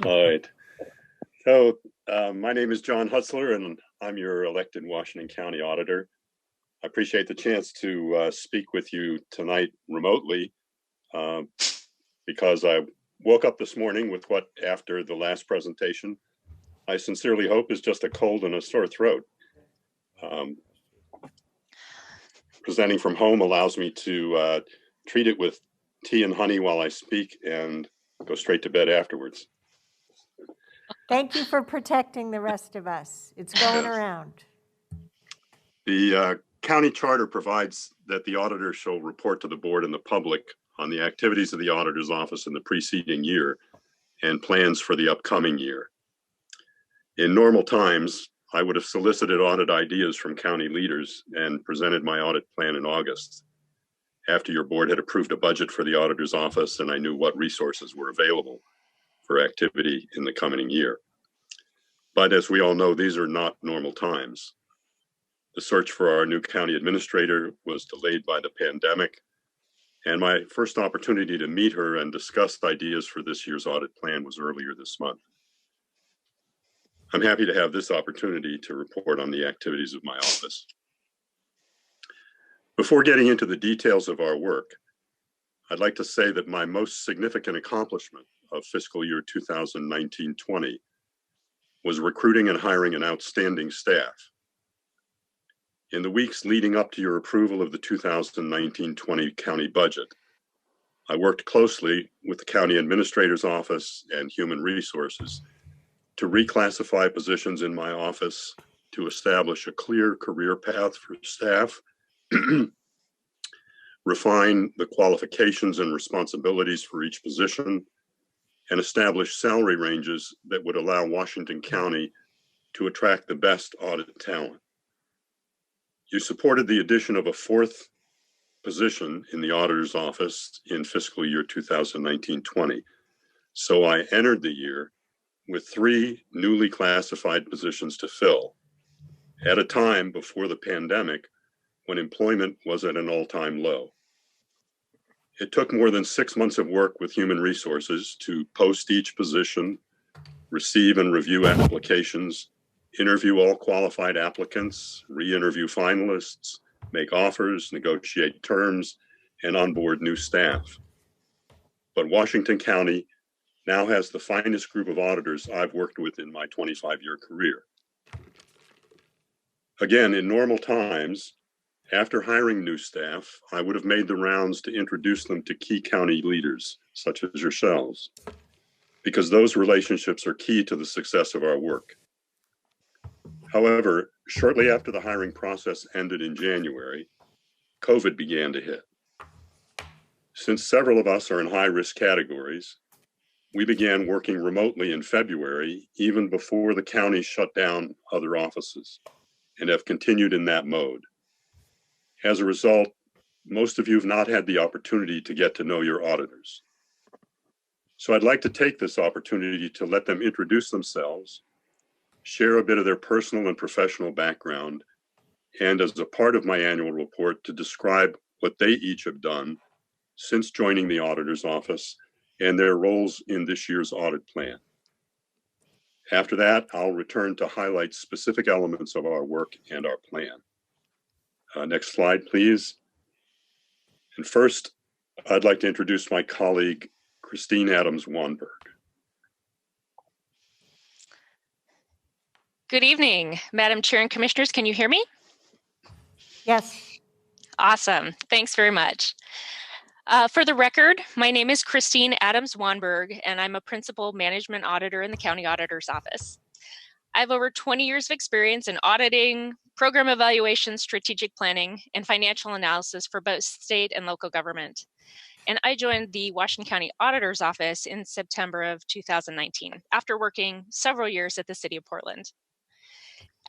All right. So my name is John Hutzler, and I'm your elected Washington County Auditor. I appreciate the chance to speak with you tonight remotely because I woke up this morning with what, after the last presentation, I sincerely hope is just a cold and a sore throat. Presenting from home allows me to treat it with tea and honey while I speak and go straight to bed afterwards. Thank you for protecting the rest of us. It's going around. The county charter provides that the auditor shall report to the board and the public on the activities of the auditor's office in the preceding year and plans for the upcoming year. In normal times, I would have solicited audit ideas from county leaders and presented my audit plan in August, after your board had approved a budget for the auditor's office and I knew what resources were available for activity in the coming year. But as we all know, these are not normal times. The search for our new county administrator was delayed by the pandemic, and my first opportunity to meet her and discuss ideas for this year's audit plan was earlier this month. I'm happy to have this opportunity to report on the activities of my office. Before getting into the details of our work, I'd like to say that my most significant accomplishment of fiscal year 2019-20 was recruiting and hiring an outstanding staff. In the weeks leading up to your approval of the 2019-20 county budget, I worked closely with the county administrator's office and human resources to reclassify positions in my office to establish a clear career path for staff, refine the qualifications and responsibilities for each position, and establish salary ranges that would allow Washington County to attract the best audit talent. You supported the addition of a fourth position in the auditor's office in fiscal year 2019-20. So I entered the year with 3 newly classified positions to fill at a time before the pandemic when employment was at an all-time low. It took more than 6 months of work with human resources to post each position, receive and review applications, interview all qualified applicants, re-interview finalists, make offers, negotiate terms, and onboard new staff. But Washington County now has the finest group of auditors I've worked with in my 25-year career. Again, in normal times, after hiring new staff, I would have made the rounds to introduce them to key county leaders, such as yourselves, because those relationships are key to the success of our work. However, shortly after the hiring process ended in January, COVID began to hit. Since several of us are in high-risk categories, we began working remotely in February, even before the county shut down other offices, and have continued in that mode. As a result, most of you have not had the opportunity to get to know your auditors. So I'd like to take this opportunity to let them introduce themselves, share a bit of their personal and professional background, and as a part of my annual report, to describe what they each have done since joining the auditor's office and their roles in this year's audit plan. After that, I'll return to highlight specific elements of our work and our plan. Next slide, please. And first, I'd like to introduce my colleague, Christine Adams-Wanberg. Good evening, Madam Chair and Commissioners. Can you hear me? Yes. Awesome. Thanks very much. For the record, my name is Christine Adams-Wanberg, and I'm a Principal Management Auditor in the County Auditor's Office. I have over 20 years of experience in auditing, program evaluation, strategic planning, and financial analysis for both state and local government. And I joined the Washington County Auditor's Office in September of 2019, after working several years at the City of Portland.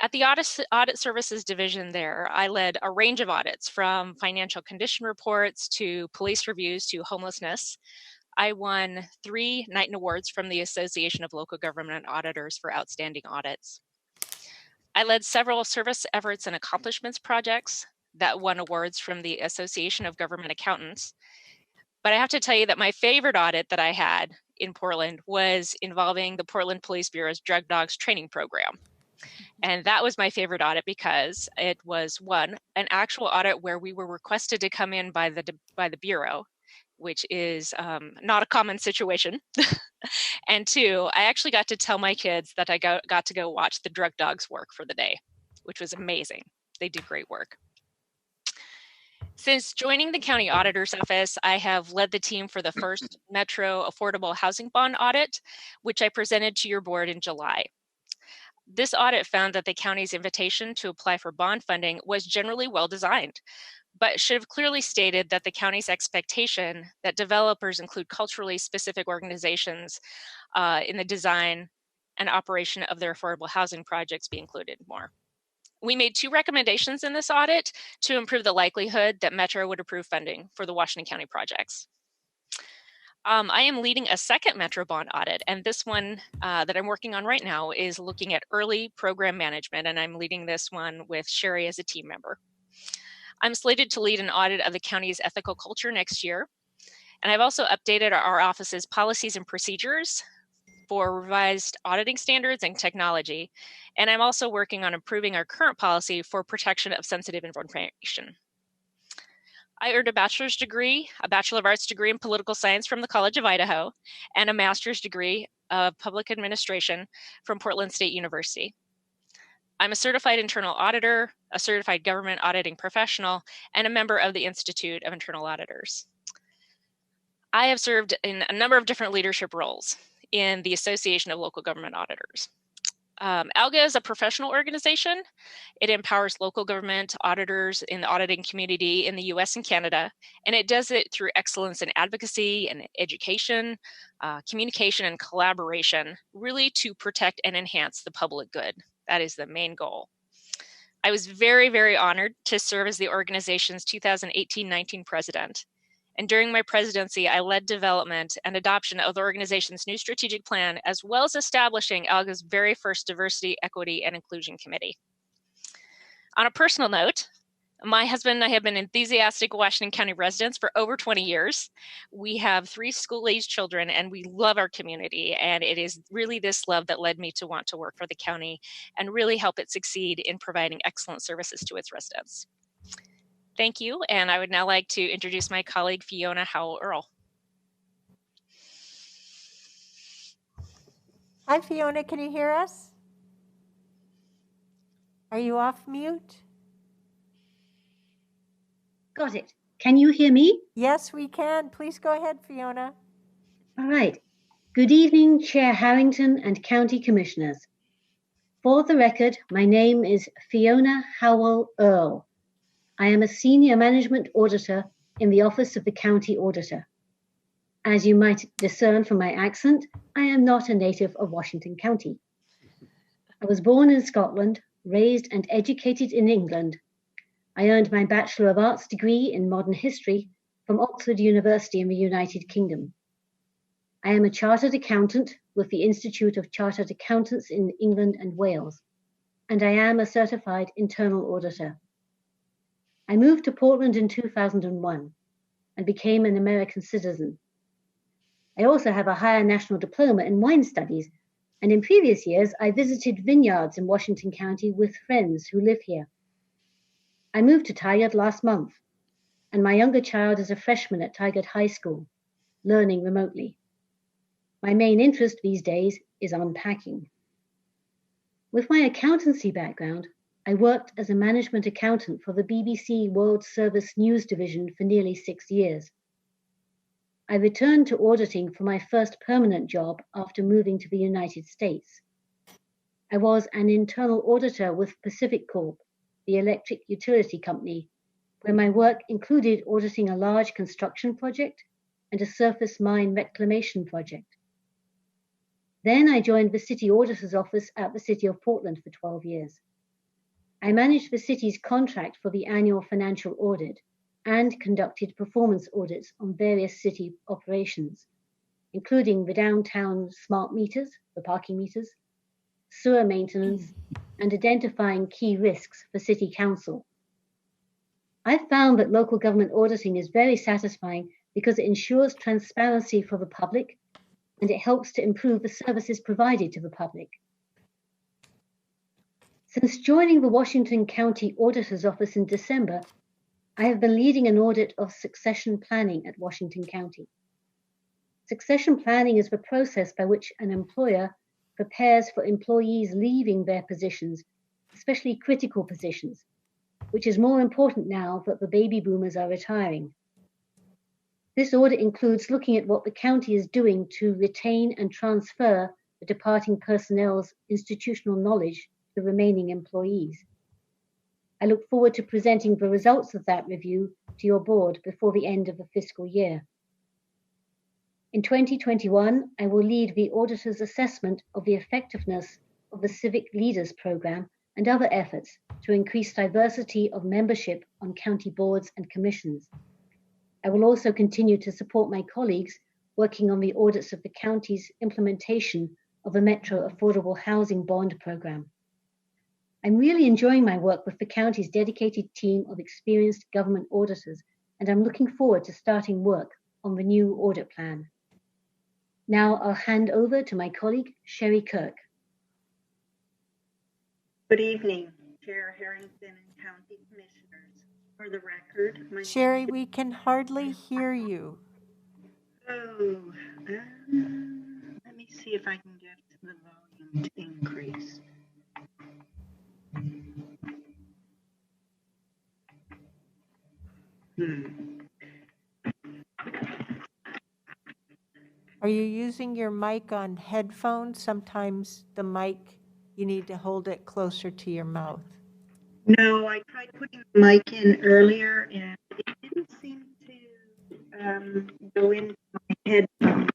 At the Audit Services Division there, I led a range of audits, from financial condition reports to police reviews to homelessness. I won 3 Knighton Awards from the Association of Local Government Auditors for outstanding audits. I led several service efforts and accomplishments projects that won awards from the Association of Government Accountants. But I have to tell you that my favorite audit that I had in Portland was involving the Portland Police Bureau's Drug Dogs training program. And that was my favorite audit because it was, one, an actual audit where we were requested to come in by the Bureau, which is not a common situation. And two, I actually got to tell my kids that I got to go watch the drug dogs work for the day, which was amazing. They do great work. Since joining the County Auditor's Office, I have led the team for the first Metro Affordable Housing Bond audit, which I presented to your board in July. This audit found that the county's invitation to apply for bond funding was generally well designed, but should have clearly stated that the county's expectation that developers include culturally specific organizations in the design and operation of their affordable housing projects be included more. We made 2 recommendations in this audit to improve the likelihood that Metro would approve funding for the Washington County projects. I am leading a second Metro bond audit, and this one that I'm working on right now is looking at early program management, and I'm leading this one with Sherry as a team member. I'm slated to lead an audit of the county's ethical culture next year, and I've also updated our office's policies and procedures for revised auditing standards and technology, and I'm also working on improving our current policy for protection of sensitive information. I earned a bachelor's degree, a Bachelor of Arts degree in political science from the College of Idaho, and a master's degree of public administration from Portland State University. I'm a certified internal auditor, a certified government auditing professional, and a member of the Institute of Internal Auditors. I have served in a number of different leadership roles in the Association of Local Government Auditors. ALGA is a professional organization. It empowers local government auditors in the auditing community in the US and Canada, and it does it through excellence in advocacy and education, communication and collaboration, really to protect and enhance the public good. That is the main goal. I was very, very honored to serve as the organization's 2018-19 president. And during my presidency, I led development and adoption of the organization's new strategic plan, as well as establishing ALGA's very first Diversity, Equity, and Inclusion Committee. On a personal note, my husband and I have been enthusiastic Washington County residents for over 20 years. We have 3 school-aged children, and we love our community. And it is really this love that led me to want to work for the county and really help it succeed in providing excellent services to its residents. Thank you, and I would now like to introduce my colleague, Fiona Howell-Earl. Hi, Fiona, can you hear us? Are you off mute? Got it. Can you hear me? Yes, we can. Please go ahead, Fiona. All right. Good evening, Chair Harrington and County Commissioners. For the record, my name is Fiona Howell-Earl. I am a Senior Management Auditor in the Office of the County Auditor. As you might discern from my accent, I am not a native of Washington County. I was born in Scotland, raised and educated in England. I earned my Bachelor of Arts degree in Modern History from Oxford University in the United Kingdom. I am a Chartered Accountant with the Institute of Chartered Accountants in England and Wales, and I am a Certified Internal Auditor. I moved to Portland in 2001 and became an American citizen. I also have a higher national diploma in wine studies, and in previous years, I visited vineyards in Washington County with friends who live here. I moved to Tigard last month, and my younger child is a freshman at Tigard High School, learning remotely. My main interest these days is unpacking. With my accountancy background, I worked as a management accountant for the BBC World Service News Division for nearly 6 years. I returned to auditing for my first permanent job after moving to the United States. I was an internal auditor with Pacific Corp, the electric utility company, where my work included auditing a large construction project and a surface mine reclamation project. Then I joined the City Auditor's Office at the City of Portland for 12 years. I managed the city's contract for the annual financial audit and conducted performance audits on various city operations, including the downtown smart meters, the parking meters, sewer maintenance, and identifying key risks for City Council. I've found that local government auditing is very satisfying because it ensures transparency for the public and it helps to improve the services provided to the public. Since joining the Washington County Auditor's Office in December, I have been leading an audit of succession planning at Washington County. Succession planning is the process by which an employer prepares for employees leaving their positions, especially critical positions, which is more important now that the baby boomers are retiring. This audit includes looking at what the county is doing to retain and transfer the departing personnel's institutional knowledge to remaining employees. I look forward to presenting the results of that review to your board before the end of the fiscal year. In 2021, I will lead the auditor's assessment of the effectiveness of the Civic Leaders Program and other efforts to increase diversity of membership on county boards and commissions. I will also continue to support my colleagues working on the audits of the county's implementation of the Metro Affordable Housing Bond Program. I'm really enjoying my work with the county's dedicated team of experienced government auditors, and I'm looking forward to starting work on the new audit plan. Now I'll hand over to my colleague, Sherry Kirk. Good evening, Chair Harrington and County Commissioners. For the record, my Sherry, we can hardly hear you. Let me see if I can get the volume to increase. Are you using your mic on headphones? Sometimes the mic, you need to hold it closer to your mouth. No, I tried putting the mic in earlier and it didn't seem to go into my headphones.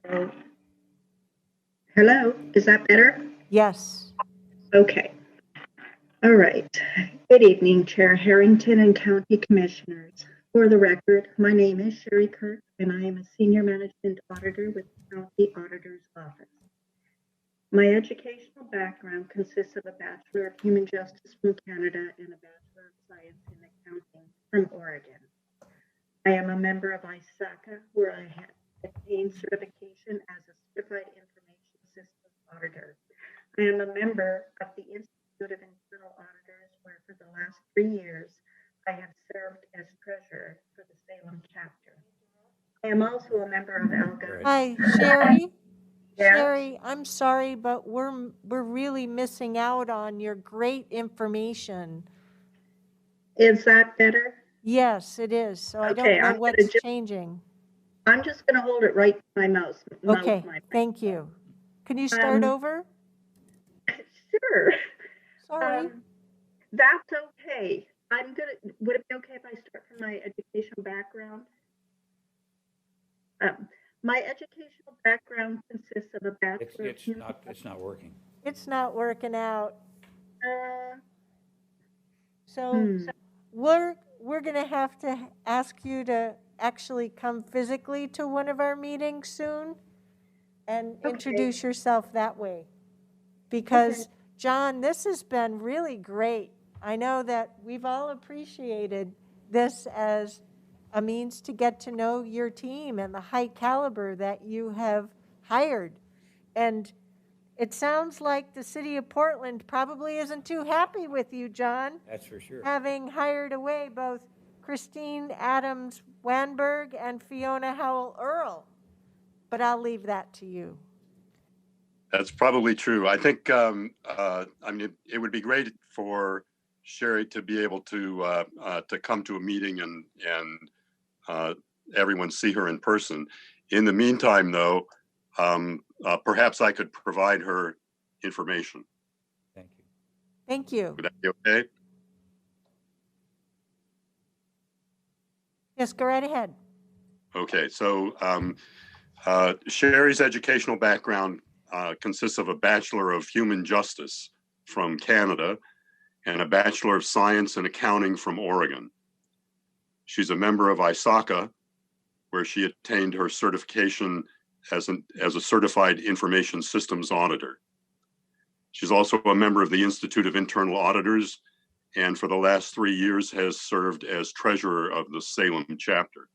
So, hello, is that better? Yes. Okay. All right. Good evening, Chair Harrington and County Commissioners. For the record, my name is Sherry Kirk, and I am a Senior Management Auditor with the County Auditor's Office. My educational background consists of a Bachelor of Human Justice from Canada and a Bachelor of Science in Accounting from Oregon. I am a member of ISACA, where I have obtained certification as a Certified Information Systems Auditor. I am a member of the Institute of Internal Auditors, where for the last 3 years, I have served as treasurer for the Salem chapter. I am also a member of ALGA. Hi, Sherry. Yes? Sherry, I'm sorry, but we're really missing out on your great information. Is that better? Yes, it is. So I Okay, don't know I'm what's gonna changing. I'm just going to hold it right to my mouth. Okay, thank you. Can you start over? Sure. Sorry. That's okay. Would it be okay if I start from my educational background? My educational background consists of a bachelor. It's not working. It's not working out. Hmm. So we're going to have to ask you to actually come physically to one of our meetings soon and introduce yourself that way. Because, John, this has been really great. I know that we've all appreciated this as a means to get to know your team and the high caliber that you have hired. And it sounds like the city of Portland probably isn't too happy with you, John. That's for sure. Having hired away both Christine Adams Wanberg and Fiona Howell Earl. But I'll leave that to you. That's probably true. I think, I mean, it would be great for Sherry to be able to come to a meeting and everyone see her in person. In the meantime, though, perhaps I could provide her information. Thank you. Thank you. Would that be okay? Yes, go right ahead. Okay, so Sherry's educational background consists of a Bachelor of Human Justice from Canada and a Bachelor of Science in Accounting from Oregon. She's a member of ISACA, where she attained her certification as a Certified Information Systems Auditor. She's also a member of the Institute of Internal Auditors, and for the last 3 years has served as treasurer of the Salem chapter.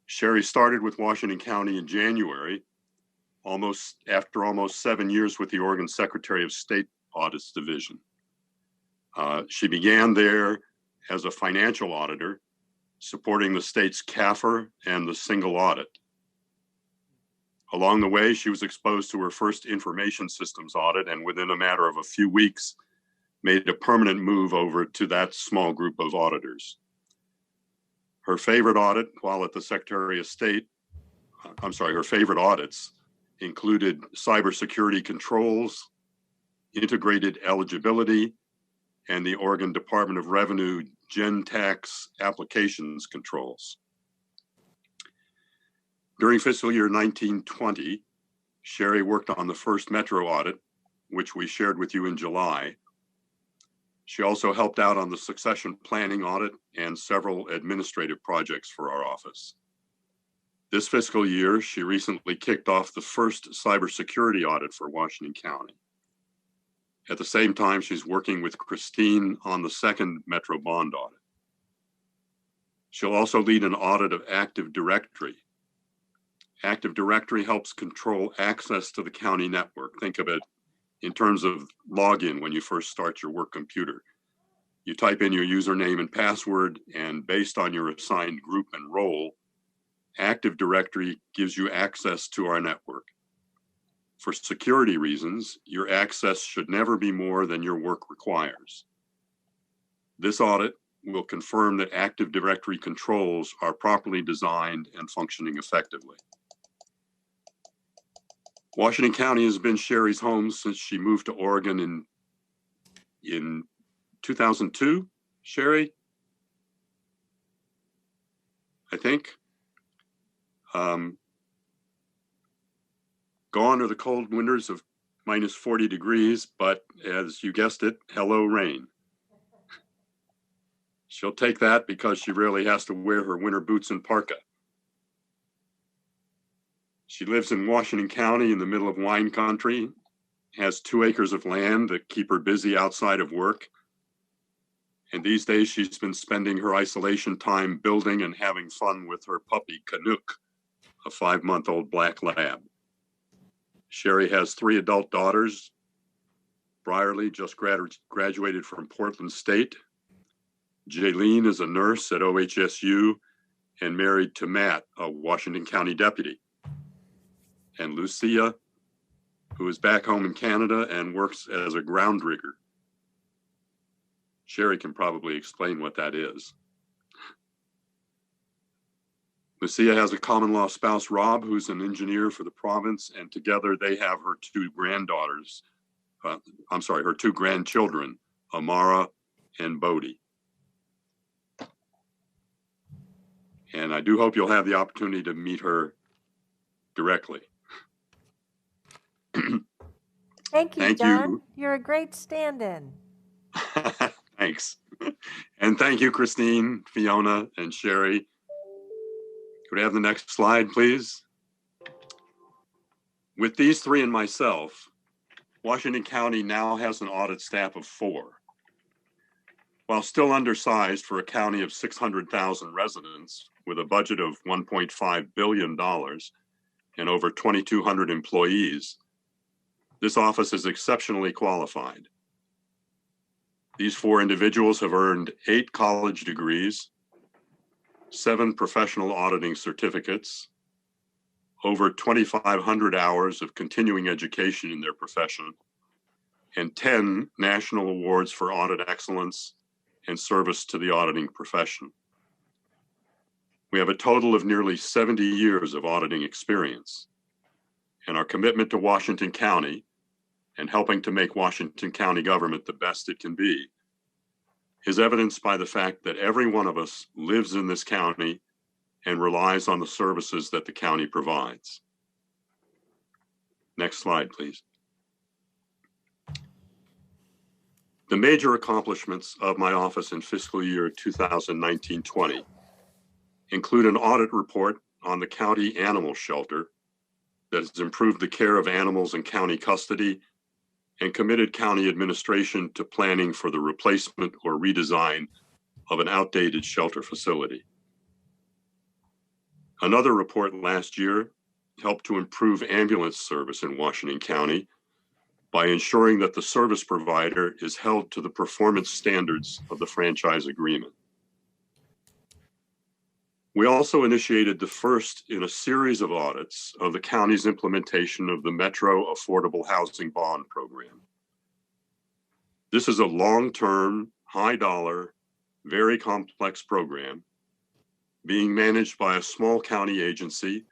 Sherry started with Washington County in January, after almost 7 years with the Oregon Secretary of State Audits Division. She began there as a financial auditor, supporting the state's CAFR and the single audit. Along the way, she was exposed to her first information systems audit, and within a matter of a few weeks, made a permanent move over to that small group of auditors. Her favorite audit while at the Secretary of State, her favorite audits included cybersecurity controls, integrated eligibility, and the Oregon Department of Revenue Gen Tax applications controls. During fiscal year 1920, Sherry worked on the first Metro audit, which we shared with you in July. She also helped out on the succession planning audit and several administrative projects for our office. This fiscal year, she recently kicked off the first cybersecurity audit for Washington County. At the same time, she's working with Christine on the second Metro bond audit. She'll also lead an audit of Active Directory. Active Directory helps control access to the county network. Think of it in terms of login when you first start your work computer. You type in your username and password, and based on your assigned group and role, Active Directory gives you access to our network. For security reasons, your access should never be more than your work requires. This audit will confirm that Active Directory controls are properly designed and functioning effectively. Washington County has been Sherry's home since she moved to Oregon in 2002, Sherry, I think. Gone are the cold winters of minus 40 degrees, but as you guessed it, hello rain. She'll take that because she really has to wear her winter boots and parka. She lives in Washington County in the middle of wine country, has 2 acres of land that keep her busy outside of work. And these days she's been spending her isolation time building and having fun with her puppy, Canuck, a 5-month-old black lab. Sherry has 3 adult daughters. Brierly just graduated from Portland State. Jaylene is a nurse at OHSU and married to Matt, a Washington County deputy. And Lucia, who is back home in Canada and works as a ground rigger. Sherry can probably explain what that is. Lucia has a common law spouse, Rob, who's an engineer for the province, and together they have her 2 granddaughters, her 2 grandchildren, Amara and Bodie. And I do hope you'll have the opportunity to meet her directly. Thank you, Thank John. you. You're a great stand-in. Thanks. And thank you, Christine, Fiona, and Sherry. Could we have the next slide, please? With these 3 and myself, Washington County now has an audit staff of 4. While still undersized for a county of 600,000 residents with a budget of $1.5 billion and over 2,200 employees, this office is exceptionally qualified. These 4 individuals have earned 8 college degrees, 7 professional auditing certificates, over 2,500 hours of continuing education in their profession, and 10 national awards for audit excellence and service to the auditing profession. We have a total of nearly 70 years of auditing experience, and our commitment to Washington County and helping to make Washington County government the best it can be is evidenced by the fact that every one of us lives in this county and relies on the services that the county provides. Next slide, please. The major accomplishments of my office in fiscal year 2019-20 include an audit report on the county animal shelter that has improved the care of animals in county custody and committed county administration to planning for the replacement or redesign of an outdated shelter facility. Another report last year helped to improve ambulance service in Washington County by ensuring that the service provider is held to the performance standards of the franchise agreement. We also initiated the first in a series of audits of the county's implementation of the Metro Affordable Housing Bond Program. This is a long-term, high-dollar, very complex program being managed by a small county agency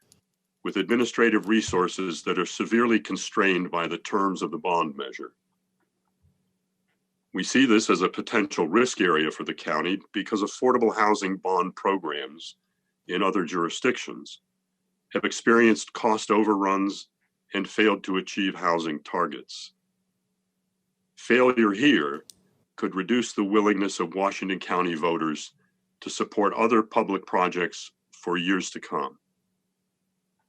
with administrative resources that are severely constrained by the terms of the bond measure. We see this as a potential risk area for the county because affordable housing bond programs in other jurisdictions have experienced cost overruns and failed to achieve housing targets. Failure here could reduce the willingness of Washington County voters to support other public projects for years to come.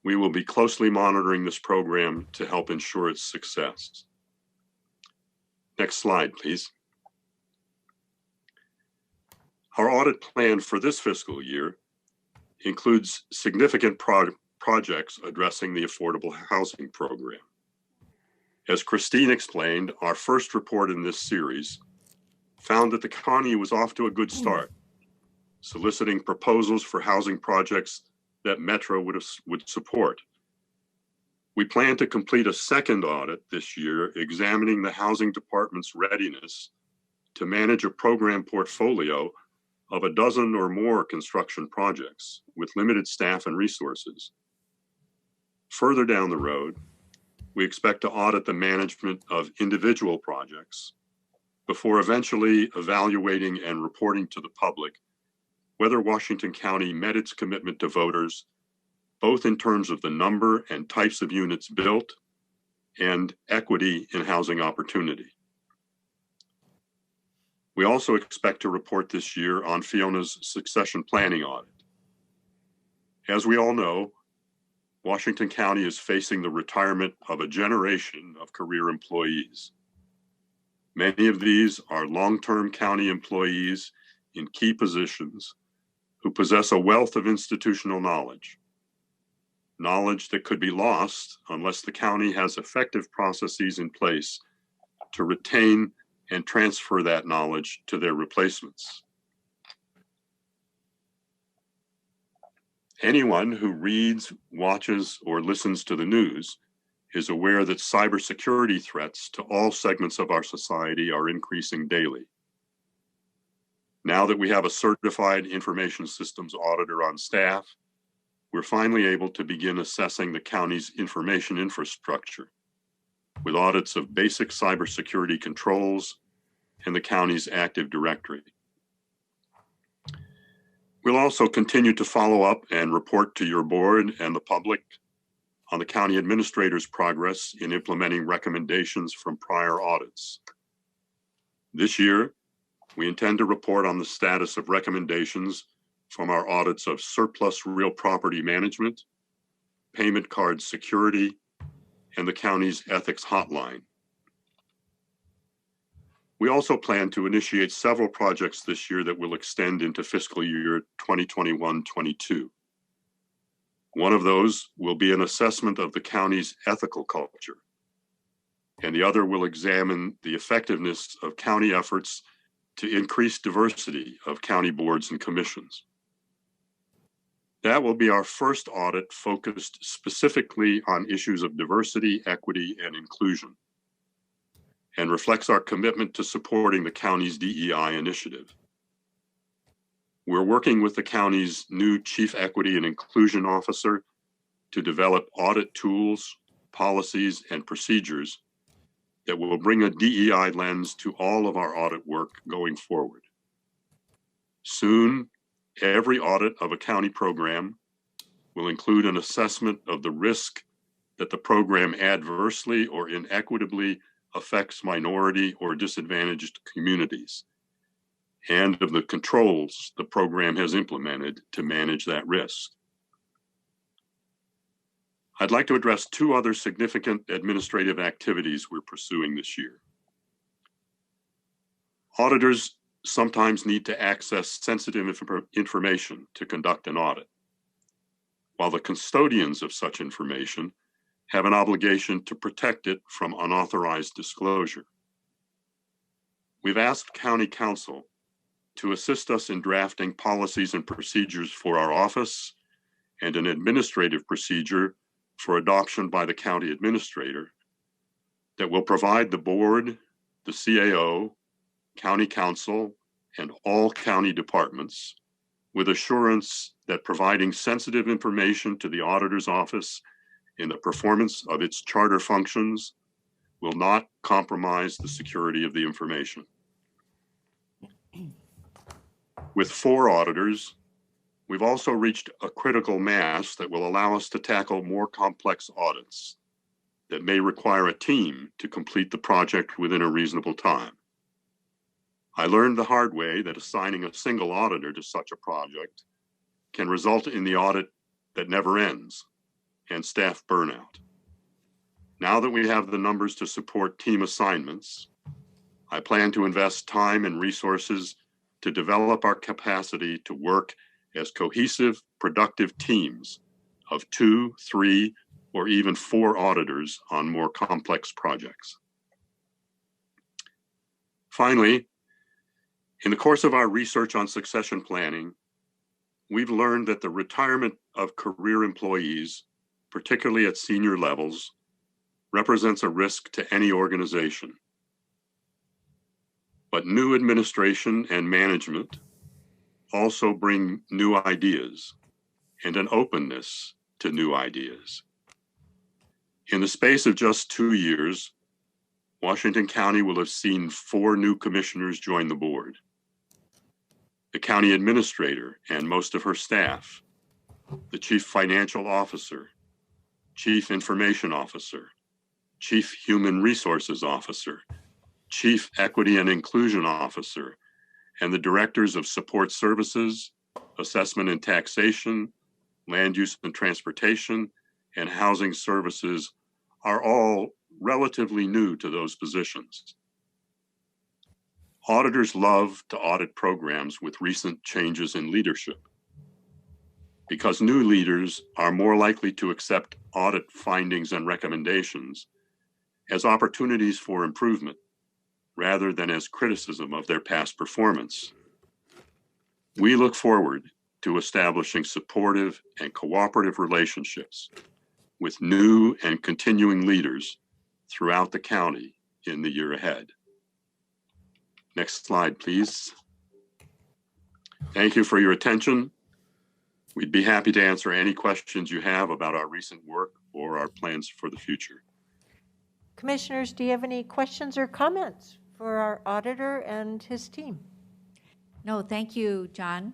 We will be closely monitoring this program to help ensure its success. Next slide, please. Our audit plan for this fiscal year includes significant projects addressing the affordable housing program. As Christine explained, our first report in this series found that the county was off to a good start, soliciting proposals for housing projects that Metro would support. We plan to complete a second audit this year, examining the housing department's readiness to manage a program portfolio of a dozen or more construction projects with limited staff and resources. Further down the road, we expect to audit the management of individual projects before eventually evaluating and reporting to the public whether Washington County met its commitment to voters, both in terms of the number and types of units built and equity in housing opportunity. We also expect to report this year on Fiona's succession planning audit. As we all know, Washington County is facing the retirement of a generation of career employees. Many of these are long-term county employees in key positions who possess a wealth of institutional knowledge that could be lost unless the county has effective processes in place to retain and transfer that knowledge to their replacements. Anyone who reads, watches, or listens to the news is aware that cybersecurity threats to all segments of our society are increasing daily. Now that we have a certified information systems auditor on staff, we're finally able to begin assessing the county's information infrastructure with audits of basic cybersecurity controls and the county's Active Directory. We'll also continue to follow up and report to your board and the public on the county administrator's progress in implementing recommendations from prior audits. This year, we intend to report on the status of recommendations from our audits of surplus real property management, payment card security, and the county's ethics hotline. We also plan to initiate several projects this year that will extend into fiscal year 2021-22. One of those will be an assessment of the county's ethical culture, and the other will examine the effectiveness of county efforts to increase diversity of county boards and commissions. That will be our first audit focused specifically on issues of diversity, equity, and inclusion, and reflects our commitment to supporting the county's DEI initiative. We're working with the county's new Chief Equity and Inclusion Officer to develop audit tools, policies, and procedures that will bring a DEI lens to all of our audit work going forward. Soon, every audit of a county program will include an assessment of the risk that the program adversely or inequitably affects minority or disadvantaged communities, and of the controls the program has implemented to manage that risk. I'd like to address two other significant administrative activities we're pursuing this year. Auditors sometimes need to access sensitive information to conduct an audit. while the custodians of such information have an obligation to protect it from unauthorized disclosure. We've asked County Counsel to assist us in drafting policies and procedures for our office and an administrative procedure for adoption by the county administrator that will provide the board, the CAO, county council, and all county departments with assurance that providing sensitive information to the auditor's office in the performance of its charter functions will not compromise the security of the information. With 4 auditors, we've also reached a critical mass that will allow us to tackle more complex audits that may require a team to complete the project within a reasonable time. I learned the hard way that assigning a single auditor to such a project can result in the audit that never ends and staff burnout. Now that we have the numbers to support team assignments, I plan to invest time and resources to develop our capacity to work as cohesive, productive teams of 2, 3, or even 4 auditors on more complex projects. Finally, in the course of our research on succession planning, we've learned that the retirement of career employees, particularly at senior levels, represents a risk to any organization. But new administration and management also bring new ideas and an openness to new ideas. In the space of just 2 years, Washington County will have seen 4 new commissioners join the board. The county administrator and most of her staff, the chief financial officer, chief information officer, chief human resources officer, chief equity and inclusion officer, and the directors of support services, assessment and taxation, land use and transportation, and housing services are all relatively new to those positions. Auditors love to audit programs with recent changes in leadership because new leaders are more likely to accept audit findings and recommendations as opportunities for improvement rather than as criticism of their past performance. We look forward to establishing supportive and cooperative relationships with new and continuing leaders throughout the county in the year ahead. Next slide, please. Thank you for your attention. We'd be happy to answer any questions you have about our recent work or our plans for the future. Commissioners, do you have any questions or comments for our auditor and his team? No, thank you, John.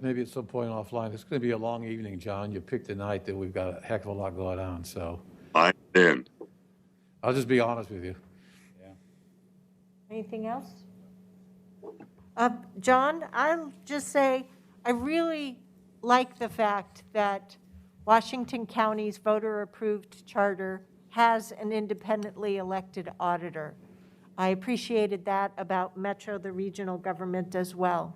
Maybe at some point offline, it's going to be a long evening, John. You picked a night that we've got a heck of a lot going on, so. I am. I'll just be honest with you. Anything else? John, I'll just say I really like the fact that Washington County's voter-approved charter has an independently elected auditor. I appreciated that about Metro, the regional government, as well.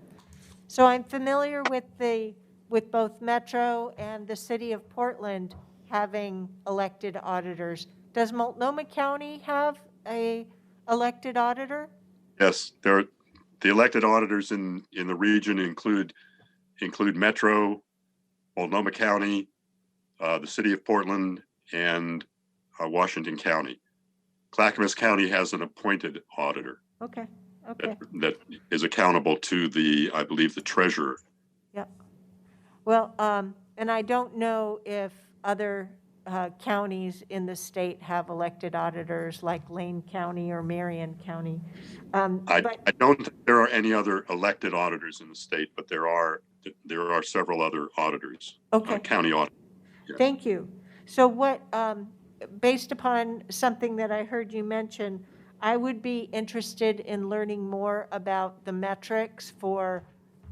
So I'm familiar with both Metro and the city of Portland having elected auditors. Does Multnomah County have a elected auditor? Yes, the elected auditors in the region include Metro, Multnomah County, the city of Portland, and Washington County. Clackamas County has an appointed auditor. Okay. That is accountable to I believe the treasurer. Yeah. Well, and I don't know if other counties in the state have elected auditors like Lane County or Marion County. I don't think there are any other elected auditors in the state, but there are several other auditors. Okay. County auditors. Yes. Thank you. So what, based upon something that I heard you mention, I would be interested in learning more about the metrics for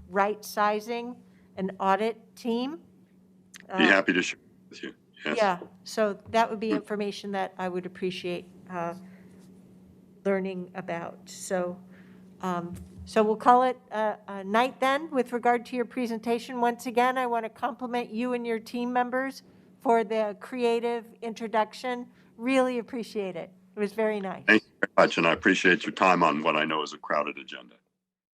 right-sizing an audit team. Be happy to share with you. Yes. Yeah, so that would be information that I would appreciate learning about. So So we'll call it a night then with regard to your presentation. Once again, I want to compliment you and your team members for the creative introduction. Really appreciate it. It was very nice. Thank you very much, and I appreciate your time on what I know is a crowded agenda.